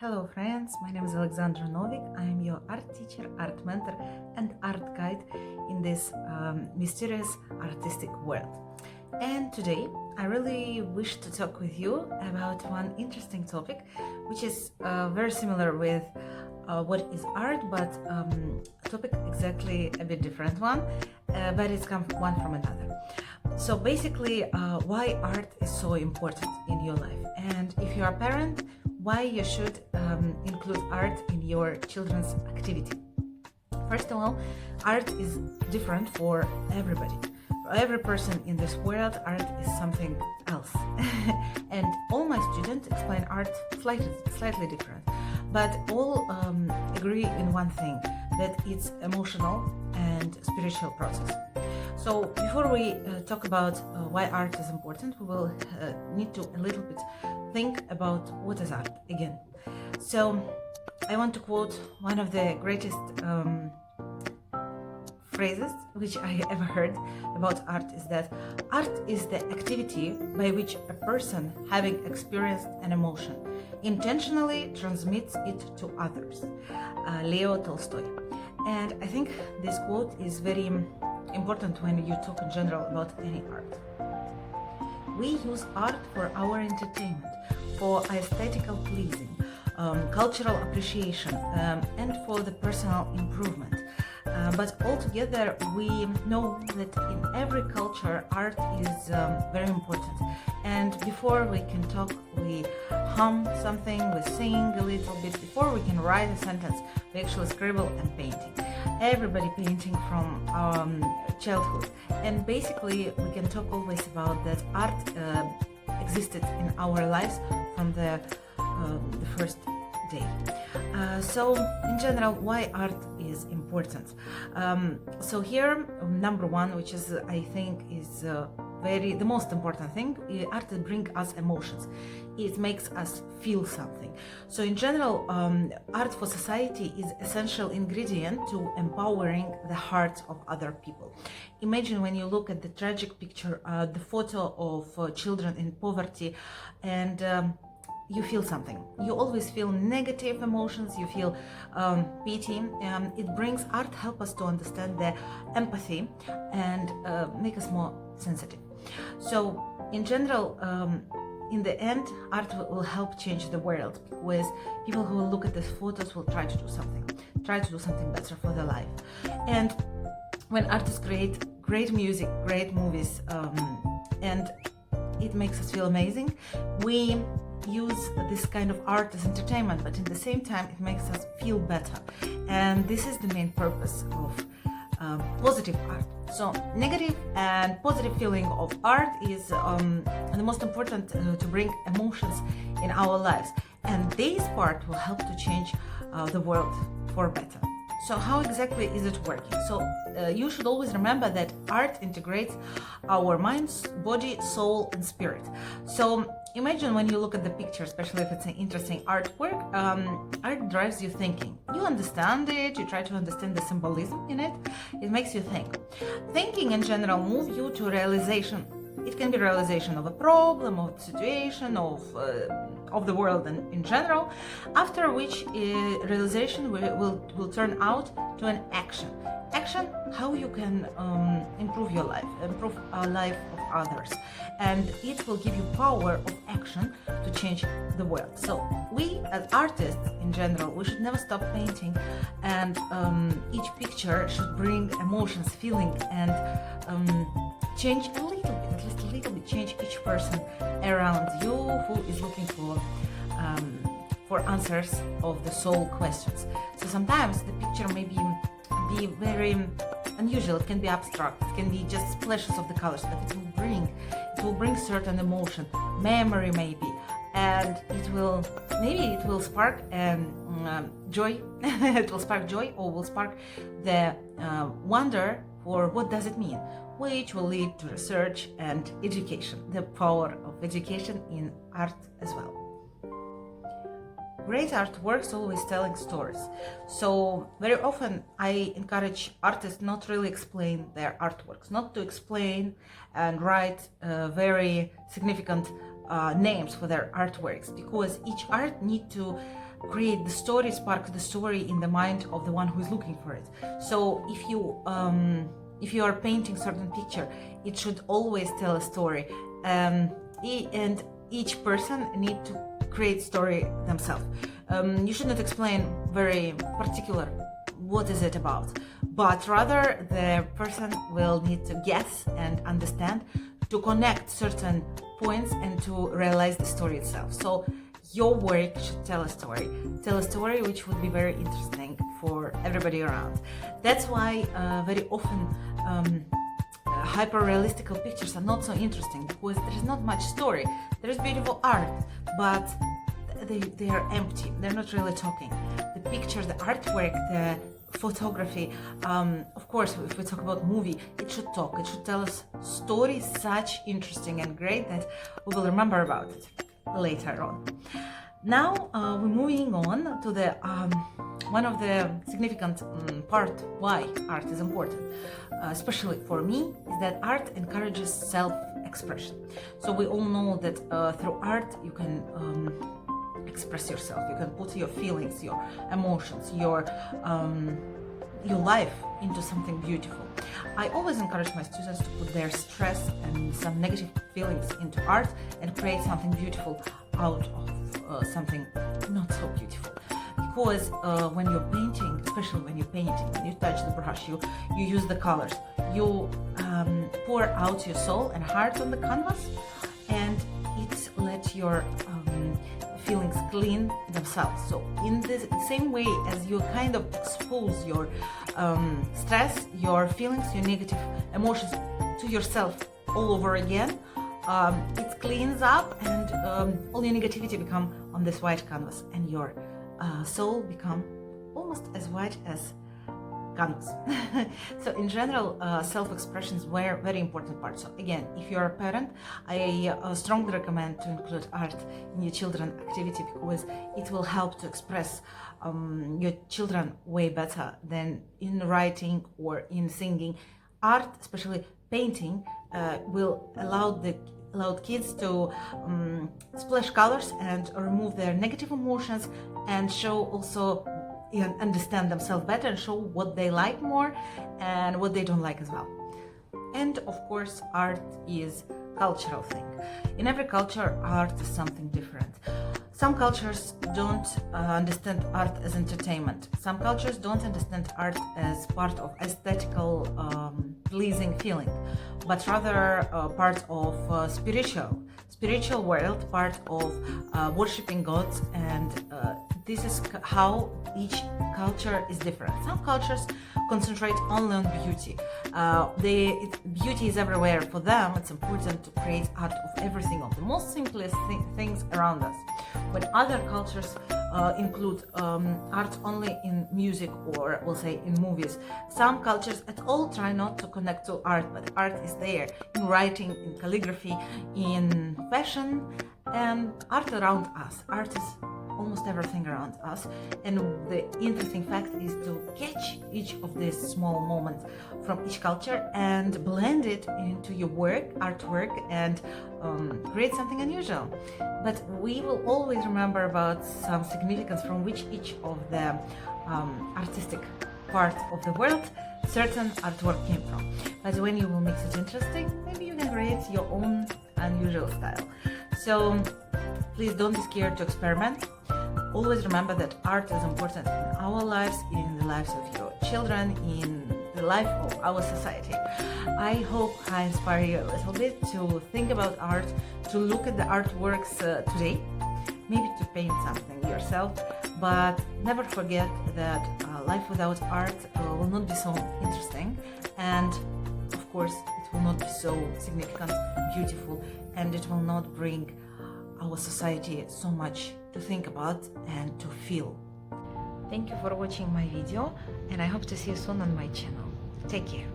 Hello friends, my name is Alexandra Novik. I am your art teacher, art mentor and art guide in this mysterious artistic world. And today I really wish to talk with you about one interesting topic which is very similar with what is art, but a topic exactly a bit different one, but it's come one from another. So basically, why art is so important in your life, and if you're a parent, why you should include art in your children's activity. First of all, art is different for everybody. For every person in this world, art is something else. And all my students explain art slightly different, but all agree in one thing, that it's emotional and spiritual process. So before we talk about why art is important, we will need to a little bit think about what is art again. So I want to quote one of the greatest phrases which I ever heard about art, is that art is the activity by which a person, having experienced an emotion, intentionally transmits it to others. Leo Tolstoy. And I think this quote is very important when you talk in general about any art. We use art for our entertainment, for aesthetical pleasing, cultural appreciation, and for the personal improvement. But altogether, we know that in every culture, art is very important. And before we can talk, we hum something, we sing a little bit. Before we can write a sentence, we actually scribble and painting. Everybody painting from childhood. And basically, we can talk always about that art existed in our lives from the first day. So in general, why art is important? So here, number one, which is I think is the most important thing, art brings us emotions. It makes us feel something. So in general, art for society is essential ingredient to empowering the hearts of other people. Imagine when you look at the tragic picture, the photo of children in poverty, and you feel something. You always feel negative emotions, you feel pity. It brings art, help us to understand the empathy and make us more sensitive. So in general, in the end, art will help change the world, because people who will look at these photos will try to do something better for their life. And when artists create great music, great movies, and it makes us feel amazing, we use this kind of art as entertainment, but at the same time it makes us feel better. And this is the main purpose of positive art. So negative and positive feeling of art is the most important to bring emotions in our lives, and this part will help to change the world for better. So how exactly is it working? So you should always remember that art integrates our minds, body, soul and spirit. So imagine when you look at the picture, especially if it's an interesting artwork, art drives you thinking. You understand it, you try to understand the symbolism in it, it makes you think. Thinking in general moves you to realization. It can be realization of a problem, of a situation, of the world in general, after which realization will turn out to an action. Action, how you can improve your life, improve our life of others, and it will give you power of action to change the world. So we as artists in general, we should never stop painting, and each picture should bring emotions, feeling, and change a little bit, at least a little bit, change each person around you who is looking for answers of the soul questions. So sometimes the picture may be very unusual, it can be abstract, it can be just splashes of the colors, but it will bring certain emotion, memory maybe, and it will spark joy. It will spark joy, or will spark the wonder for what does it mean, which will lead to research and education, the power of education in art as well. Great artworks always telling stories. So very often I encourage artists not really explain their artworks, not to explain and write very significant names for their artworks, because each art need to create the story, spark the story in the mind of the one who is looking for it. So if you are painting certain picture, it should always tell a story, and each person need to create story themselves. You should not explain very particular what is it about, but rather the person will need to guess and understand, to connect certain points and to realize the story itself. So your work should tell a story which would be very interesting for everybody around. That's why very often hyper-realistic pictures are not so interesting, because there is not much story. There is beautiful art, but they are empty. They're not really talking. The pictures, the artwork, the photography, of course, if we talk about movie, it should talk. It should tell us stories such interesting and great that we will remember about it later on. Now we're moving on to the one of the significant part why art is important, especially for me, is that art encourages self-expression. So we all know that through art you can express yourself, you can put your feelings, your emotions, your life into something beautiful. I always encourage my students to put their stress and some negative feelings into art and create something beautiful out of something not so beautiful. Because when you're painting, especially when you're painting, when you touch the brush, you use the colors, you pour out your soul and heart on the canvas, and it lets your feelings clean themselves. So in the same way as you kind of expose your stress, your feelings, your negative emotions to yourself all over again, it cleans up, and all your negativity become on this white canvas, and your soul become almost as white as canvas. So in general, self-expressions were very important part. So again, if you're a parent, I strongly recommend to include art in your children's activity, because it will help to express your children way better than in writing or in singing. Art, especially painting, will allow kids to splash colors and remove their negative emotions, and show also understand themselves better, and show what they like more and what they don't like as well. And of course, art is cultural thing. In every culture, art is something different. Some cultures don't understand art as entertainment. Some cultures don't understand art as part of aesthetical pleasing feeling, but rather part of spiritual world, part of worshipping gods, and this is how each culture is different. Some cultures concentrate only on beauty. Beauty is everywhere for them. It's important to create art of everything, of the most simplest things around us. When other cultures include art only in music, or we'll say in movies. Some cultures at all try not to connect to art, but art is there in writing, in calligraphy, in fashion, and art around us. Art is almost everything around us, and the interesting fact is to catch each of these small moments from each culture and blend it into your artwork, and create something unusual. But we will always remember about some significance from which each of the artistic part of the world certain artwork came from. But when you will mix it interesting, maybe you can create your own unusual style. So please don't be scared to experiment. Always remember that art is important in our lives, in the lives of your children, in the life of our society. I hope I inspire you a little bit to think about art, to look at the artworks today, maybe to paint something yourself, but never forget that life without art will not be so interesting, and of course it will not be so significant, beautiful, and it will not bring our society so much to think about and to feel. Thank you for watching my video, and I hope to see you soon on my channel. Take care.